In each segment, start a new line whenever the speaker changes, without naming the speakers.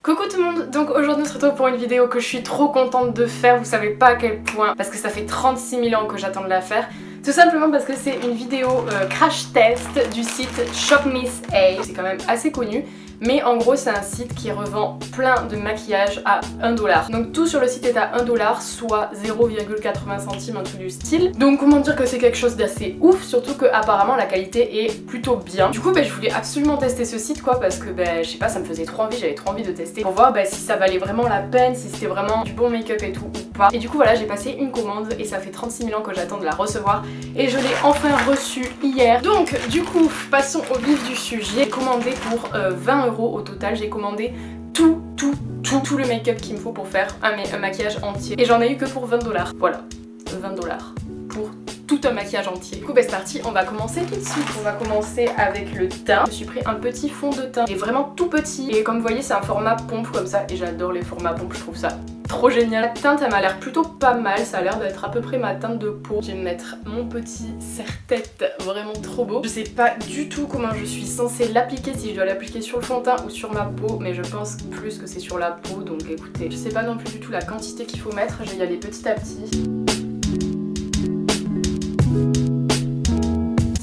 Coucou tout le monde, donc aujourd'hui on se retrouve pour une vidéo que je suis trop contente de faire, vous savez pas à quel point, parce que ça fait 36 000 ans que j'attends de la faire. Tout simplement parce que c'est une vidéo crash test du site Shop Miss A. C'est quand même assez connu, mais en gros c'est un site qui revend plein de maquillage à 1 $. Donc tout sur le site est à 1 $, soit 0,80 centimes, un truc du style. Donc comment dire que c'est quelque chose d'assez ouf, surtout que apparemment la qualité est plutôt bien. Du coup je voulais absolument tester ce site quoi, parce que je sais pas, ça me faisait trop envie, j'avais trop envie de tester pour voir si ça valait vraiment la peine, si c'était vraiment du bon make-up et tout ou pas. Et du coup voilà, j'ai passé une commande et ça fait 36 000 ans que j'attends de la recevoir. Et je l'ai enfin reçu hier. Donc du coup, passons au vif du sujet. J'ai commandé pour 20 € au total. J'ai commandé tout le make-up qu'il me faut pour faire un maquillage entier. Et j'en ai eu que pour 20 $. Voilà, 20 $ pour tout un maquillage entier. Du coup c'est parti, on va commencer tout de suite. On va commencer avec le teint. Je me suis pris un petit fond de teint. Il est vraiment tout petit. Et comme vous voyez c'est un format pompe comme ça. Et j'adore les formats pompe, je trouve ça trop génial. La teinte elle m'a l'air plutôt pas mal, ça a l'air d'être à peu près ma teinte de peau. Je vais me mettre mon petit serre-tête vraiment trop beau. Je sais pas du tout comment je suis censée l'appliquer, si je dois l'appliquer sur le fond de teint ou sur ma peau, mais je pense plus que c'est sur la peau, donc écoutez. Je sais pas non plus du tout la quantité qu'il faut mettre, je vais y aller petit à petit.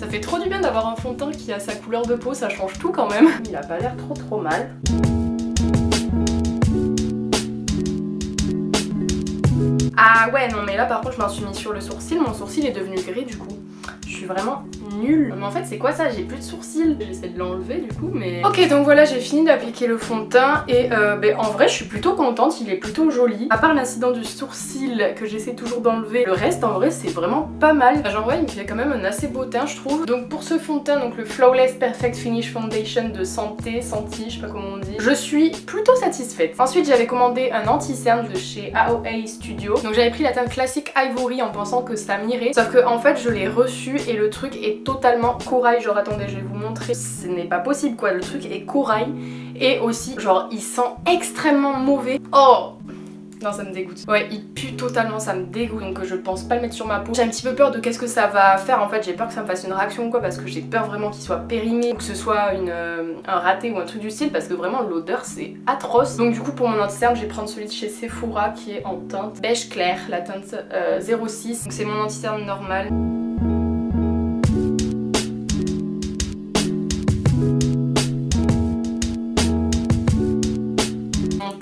Ça fait trop du bien d'avoir un fond de teint qui a sa couleur de peau, ça change tout quand même. Il a pas l'air trop mal. Ah ouais non mais là par contre je m'en suis mis sur le sourcil, mon sourcil est devenu gris du coup. Je suis vraiment nulle. Mais en fait c'est quoi ça? J'ai plus de sourcils. J'essaie de l'enlever du coup mais... Ok donc voilà, j'ai fini d'appliquer le fond de teint et en vrai je suis plutôt contente, il est plutôt joli. À part l'incident du sourcil que j'essaie toujours d'enlever, le reste en vrai c'est vraiment pas mal. Genre ouais il me fait quand même un assez beau teint je trouve. Donc pour ce fond de teint, donc le Flawless Perfect Finish Foundation de Senti, je sais pas comment on dit, je suis plutôt satisfaite. Ensuite j'avais commandé un anti-cerne de chez AOA Studio. Donc j'avais pris la teinte classique Ivory en pensant que ça m'irait. Sauf que en fait je l'ai reçu et le truc est totalement corail. Genre attendez je vais vous montrer, ce n'est pas possible quoi, le truc est corail. Et aussi genre il sent extrêmement mauvais. Oh non ça me dégoûte. Ouais il pue totalement, ça me dégoûte, donc je pense pas le mettre sur ma peau. J'ai un petit peu peur de qu'est-ce que ça va faire en fait, j'ai peur que ça me fasse une réaction ou quoi, parce que j'ai peur vraiment qu'il soit périmé ou que ce soit un raté ou un truc du style, parce que vraiment l'odeur c'est atroce. Donc du coup pour mon anti-cerne je vais prendre celui de chez Sephora qui est en teinte beige clair, la teinte 06. Donc c'est mon anti-cerne normal.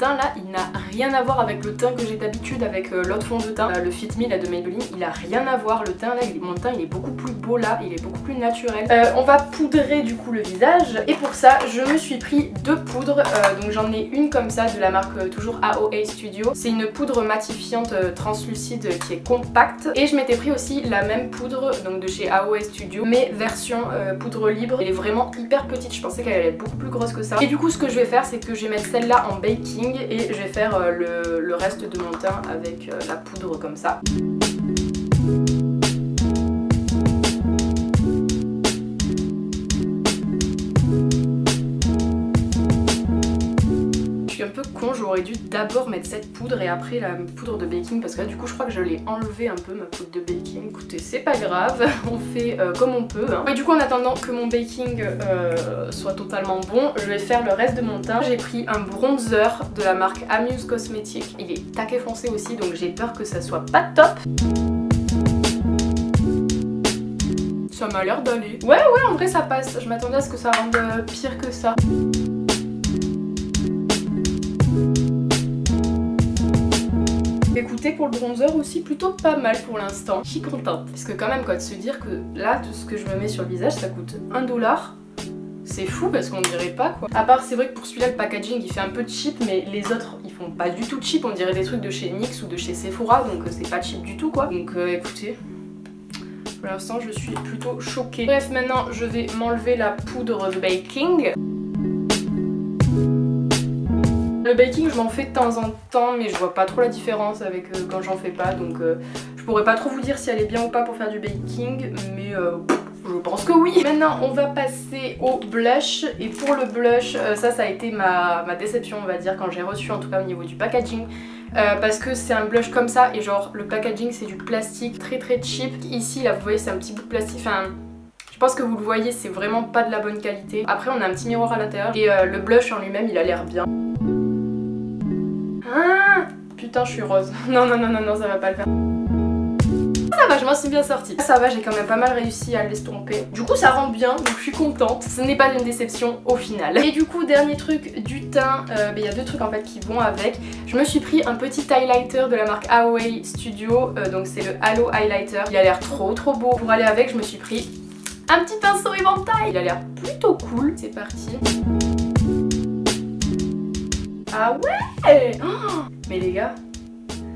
Là il n'a rien à voir avec le teint que j'ai d'habitude avec l'autre fond de teint, le Fit Me là de Maybelline, il a rien à voir. Le teint là, mon teint il est beaucoup plus beau là, il est beaucoup plus naturel. On va poudrer du coup le visage et pour ça je me suis pris deux poudres, donc j'en ai une comme ça de la marque toujours AOA Studio. C'est une poudre matifiante translucide qui est compacte et je m'étais pris aussi la même poudre donc de chez AOA Studio mais version poudre libre. Elle est vraiment hyper petite, je pensais qu'elle allait être beaucoup plus grosse que ça. Et du coup ce que je vais faire c'est que je vais mettre celle-là en baking et je vais faire le reste de mon teint avec la poudre comme ça. Je suis un peu con, j'aurais dû d'abord mettre cette poudre et après la poudre de baking parce que là du coup je crois que je l'ai enlevé un peu ma poudre de baking. Écoutez c'est pas grave, on fait comme on peut hein. Et du coup en attendant que mon baking soit totalement bon, je vais faire le reste de mon teint. J'ai pris un bronzer de la marque Amuse Cosmetics, il est taquet foncé aussi donc j'ai peur que ça soit pas top. Ça m'a l'air d'aller. Ouais en vrai ça passe, je m'attendais à ce que ça rende pire que ça. Écoutez pour le bronzer aussi plutôt pas mal pour l'instant, je suis contente. Parce que quand même quoi de se dire que là tout ce que je me mets sur le visage ça coûte 1 $, c'est fou parce qu'on dirait pas quoi. À part c'est vrai que pour celui-là le packaging il fait un peu cheap mais les autres ils font pas du tout cheap, on dirait des trucs de chez NYX ou de chez Sephora donc c'est pas cheap du tout quoi. Donc écoutez, pour l'instant je suis plutôt choquée. Bref maintenant je vais m'enlever la poudre de baking. Le baking je m'en fais de temps en temps mais je vois pas trop la différence avec quand j'en fais pas donc je pourrais pas trop vous dire si elle est bien ou pas pour faire du baking mais je pense que oui. Maintenant on va passer au blush et pour le blush ça a été ma déception on va dire quand j'ai reçu en tout cas au niveau du packaging. Parce que c'est un blush comme ça et genre le packaging c'est du plastique très cheap. Ici là vous voyez c'est un petit bout de plastique, enfin je pense que vous le voyez c'est vraiment pas de la bonne qualité. Après on a un petit miroir à l'intérieur et le blush en lui-même il a l'air bien. Ah, putain, je suis rose. Non, non, non, non, non, ça va pas le faire. Ça va, je m'en suis bien sortie. Ça va, j'ai quand même pas mal réussi à l'estomper. Du coup, ça rend bien, donc je suis contente. Ce n'est pas une déception au final. Et du coup, dernier truc du teint, il y a deux trucs en fait qui vont avec. Je me suis pris un petit highlighter de la marque Away Studio, donc c'est le Halo Highlighter. Il a l'air trop trop beau. Pour aller avec, je me suis pris un petit pinceau éventail. Il a l'air plutôt cool. C'est parti. Ah ouais, oh, mais les gars,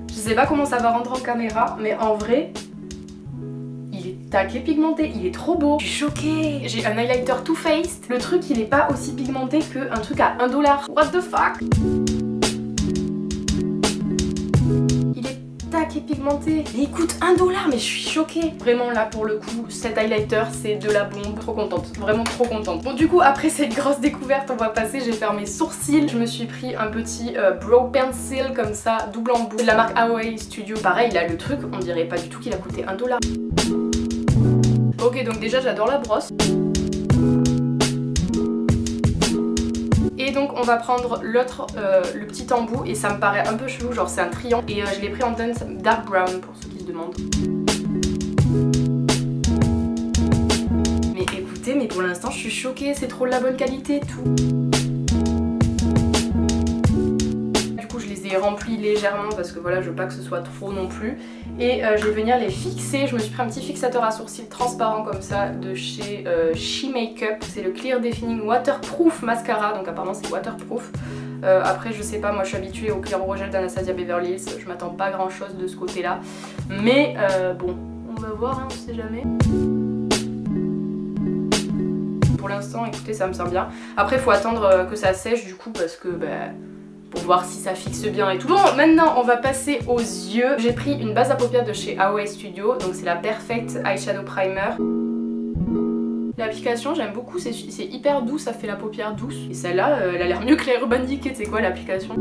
je sais pas comment ça va rendre en caméra, mais en vrai, il est taqué pigmenté, il est trop beau. Je suis choquée. J'ai un highlighter Too Faced. Le truc, il est pas aussi pigmenté qu'un truc à 1 $. What the fuck? Il est taqué pigmenté. Mais il coûte 1 $, mais je suis choquée. Vraiment là, pour le coup, cet highlighter, c'est de la bombe. Trop contente, vraiment trop contente. Bon, du coup, après cette grosse découverte, on va passer, j'ai fait mes sourcils. Je me suis pris un petit brow pencil comme ça, double embout, de la marque Away Studio. Pareil, là, le truc, on dirait pas du tout qu'il a coûté 1 $. Ok, donc déjà, j'adore la brosse. Et donc on va prendre l'autre, le petit embout, et ça me paraît un peu chelou, genre c'est un triangle, et je l'ai pris en teinte dark brown pour ceux qui se demandent. Mais écoutez, mais pour l'instant je suis choquée, c'est trop de la bonne qualité tout. Du coup je les ai remplis légèrement parce que voilà, je veux pas que ce soit trop non plus. Et je vais venir les fixer. Je me suis pris un petit fixateur à sourcils transparent comme ça de chez She Makeup. C'est le Clear Defining Waterproof Mascara, donc apparemment c'est waterproof. Après je sais pas, moi je suis habituée au Clear Brow Gel d'Anastasia Beverly Hills, je m'attends pas à grand chose de ce côté là. Mais bon, on va voir, hein, on sait jamais. Pour l'instant, écoutez, ça me sert bien. Après il faut attendre que ça sèche du coup parce que pour voir si ça fixe bien et tout. Bon, maintenant on va passer aux yeux. J'ai pris une base à paupières de chez Away Studio, donc c'est la Perfect Eyeshadow Primer. L'application j'aime beaucoup, c'est hyper doux, ça fait la paupière douce. Et celle-là, elle a l'air mieux que la Urban Decay, c'est quoi l'application?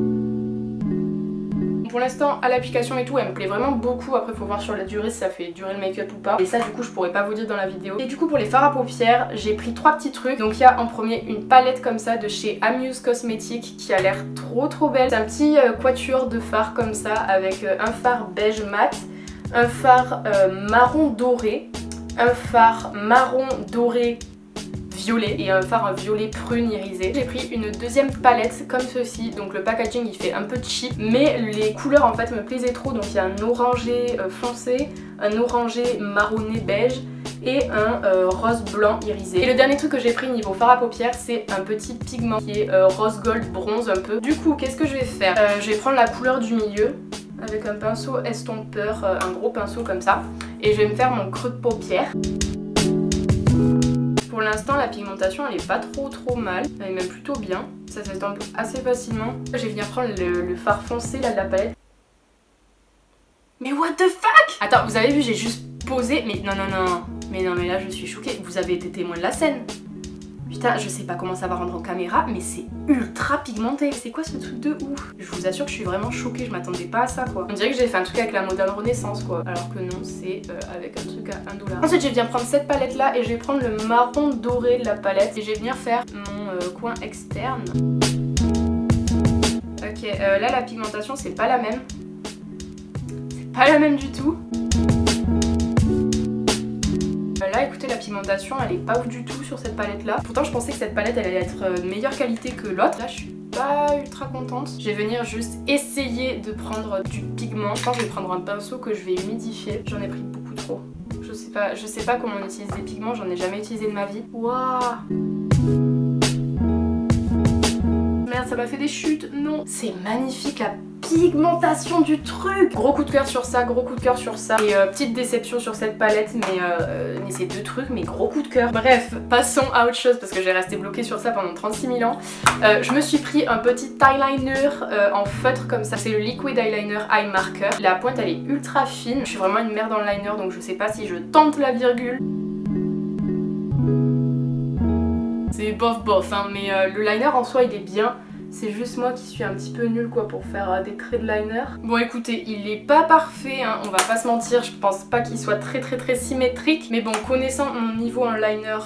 Pour l'instant, à l'application et tout, elle me plaît vraiment beaucoup. Après, faut voir sur la durée si ça fait durer le make-up ou pas. Et ça, du coup, je pourrais pas vous dire dans la vidéo. Et du coup, pour les fards à paupières, j'ai pris 3 petits trucs. Donc, il y a en premier une palette comme ça de chez Amuse Cosmetics qui a l'air trop trop belle. C'est un petit quatuor de fards comme ça avec un fard beige mat, un fard marron doré, un fard marron doré violet et un fard violet prune irisé. J'ai pris une deuxième palette comme ceci, donc le packaging il fait un peu cheap, mais les couleurs en fait me plaisaient trop. Donc il y a un orangé foncé, un orangé marronné beige et un rose blanc irisé. Et le dernier truc que j'ai pris niveau fard à paupières, c'est un petit pigment qui est rose gold bronze un peu. Du coup, qu'est-ce que je vais faire? Je vais prendre la couleur du milieu avec un pinceau estompeur, un gros pinceau comme ça, et je vais me faire mon creux de paupière. Pour l'instant, la pigmentation elle est pas trop mal, elle est même plutôt bien, ça s'estompe assez facilement. Je vais venir prendre le fard foncé là de la palette. Mais what the fuck? Attends, vous avez vu, j'ai juste posé, mais non, mais là je suis choquée, vous avez été témoin de la scène. Putain, je sais pas comment ça va rendre en caméra, mais c'est ultra pigmenté. C'est quoi ce truc de ouf? Je vous assure que je suis vraiment choquée, je m'attendais pas à ça quoi. On dirait que j'ai fait un truc avec la Modern Renaissance quoi. Alors que non, c'est avec un truc à 1 $. Ensuite, je viens prendre cette palette là et je vais prendre le marron doré de la palette. Et je vais venir faire mon coin externe. Ok, là la pigmentation c'est pas la même. C'est pas la même du tout. Là écoutez, la pigmentation elle est pas ouf du tout sur cette palette là. Pourtant je pensais que cette palette elle allait être de meilleure qualité que l'autre. Là je suis pas ultra contente. Je vais venir juste essayer de prendre du pigment. Je pense que je vais prendre un pinceau que je vais humidifier. J'en ai pris beaucoup trop. Je sais pas comment on utilise des pigments, j'en ai jamais utilisé de ma vie. Waouh! Merde, ça m'a fait des chutes, non. C'est magnifique la pigmentation du truc. Gros coup de cœur sur ça, gros coup de cœur sur ça. Et petite déception sur cette palette, mais ces deux trucs, mais gros coup de cœur. Bref, passons à autre chose parce que j'ai resté bloquée sur ça pendant 36 000 ans. Je me suis pris un petit eyeliner en feutre comme ça. C'est le Liquid Eyeliner Eye Marker. La pointe elle est ultra fine. Je suis vraiment une merde dans le liner donc je sais pas si je tente la virgule. C'est bof hein, mais le liner en soi il est bien. C'est juste moi qui suis un petit peu nulle quoi pour faire des traits de liner. Bon écoutez, il est pas parfait, hein, on va pas se mentir, je pense pas qu'il soit très symétrique. Mais bon, connaissant mon niveau en liner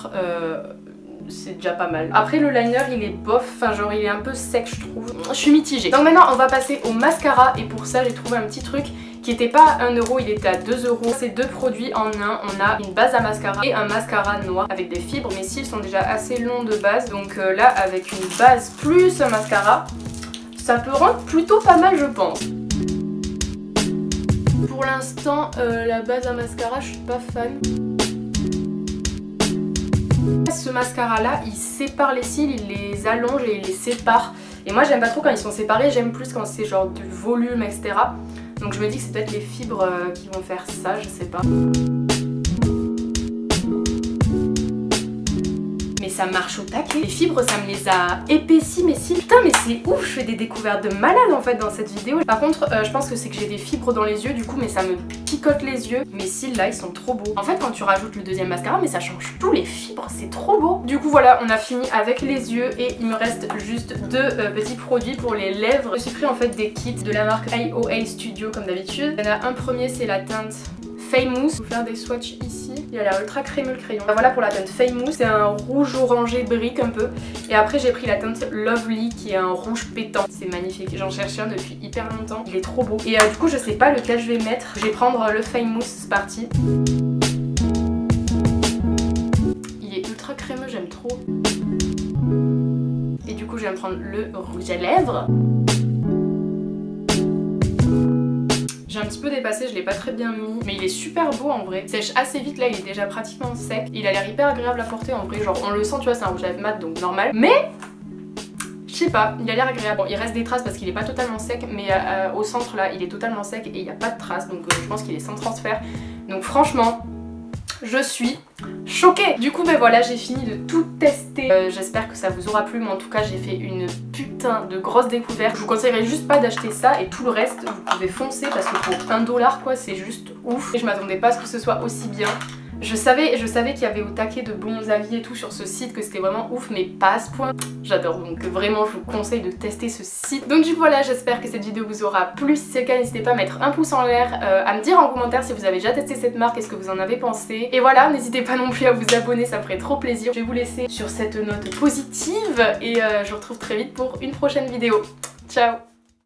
c'est déjà pas mal. Après le liner il est bof, enfin genre il est un peu sec je trouve. Je suis mitigée. Donc maintenant on va passer au mascara et pour ça j'ai trouvé un petit truc qui était pas à 1 euro, il était à 2 euros. C'est 2 produits en un. On a une base à mascara et un mascara noir avec des fibres. Mes cils sont déjà assez longs de base, donc là avec une base plus un mascara, ça peut rendre plutôt pas mal je pense. Pour l'instant la base à mascara je suis pas fan. Ce mascara là il sépare les cils, il les allonge et il les sépare. Et moi j'aime pas trop quand ils sont séparés, j'aime plus quand c'est genre du volume etc. Donc je me dis que c'est peut-être les fibres qui vont faire ça, je sais pas. Mais ça marche au taquet. Les fibres ça me les a épaissis mes cils. Putain mais c'est ouf, je fais des découvertes de malade en fait dans cette vidéo. Par contre je pense que c'est que j'ai des fibres dans les yeux du coup mais ça me picote les yeux. Mes cils là ils sont trop beaux. En fait quand tu rajoutes le deuxième mascara mais ça change tout les fibres, c'est trop beau. Du coup voilà on a fini avec les yeux et il me reste juste 2 petits produits pour les lèvres. Je me suis pris en fait des kits de la marque AOA Studio comme d'habitude. Il y en a un premier c'est la teinte Famous. Je vais vous faire des swatchs ici. Il a l'air ultra crémeux le crayon. Voilà pour la teinte Famous. C'est un rouge orangé brique un peu. Et après j'ai pris la teinte Lovely qui est un rouge pétant. C'est magnifique. J'en cherche un depuis hyper longtemps. Il est trop beau. Et du coup je sais pas lequel je vais mettre. Je vais prendre le Famous. C'est parti. Il est ultra crémeux. J'aime trop. Et du coup je vais me prendre le rouge à lèvres. J'ai un petit peu dépassé, je l'ai pas très bien mis, mais il est super beau en vrai. Il sèche assez vite, là il est déjà pratiquement sec. Il a l'air hyper agréable à porter en vrai, genre on le sent tu vois, c'est un rouge à lèvres mat donc normal. Mais je sais pas, il a l'air agréable. Bon, il reste des traces parce qu'il est pas totalement sec, mais au centre là il est totalement sec et il n'y a pas de traces, donc je pense qu'il est sans transfert. Donc franchement, je suis choquée. Du coup ben voilà, j'ai fini de tout tester. J'espère que ça vous aura plu, mais en tout cas j'ai fait une putain de grosse découverte. Je vous conseillerais juste pas d'acheter ça et tout le reste vous pouvez foncer parce que pour 1 $ quoi c'est juste ouf. Et je m'attendais pas à ce que ce soit aussi bien. Je savais qu'il y avait au taquet de bons avis et tout sur ce site, que c'était vraiment ouf, mais pas à ce point. J'adore, donc vraiment je vous conseille de tester ce site. Donc du coup voilà, j'espère que cette vidéo vous aura plu. Si c'est le cas, n'hésitez pas à mettre un pouce en l'air, à me dire en commentaire si vous avez déjà testé cette marque et ce que vous en avez pensé. Et voilà, n'hésitez pas non plus à vous abonner, ça me ferait trop plaisir. Je vais vous laisser sur cette note positive et je vous retrouve très vite pour une prochaine vidéo. Ciao!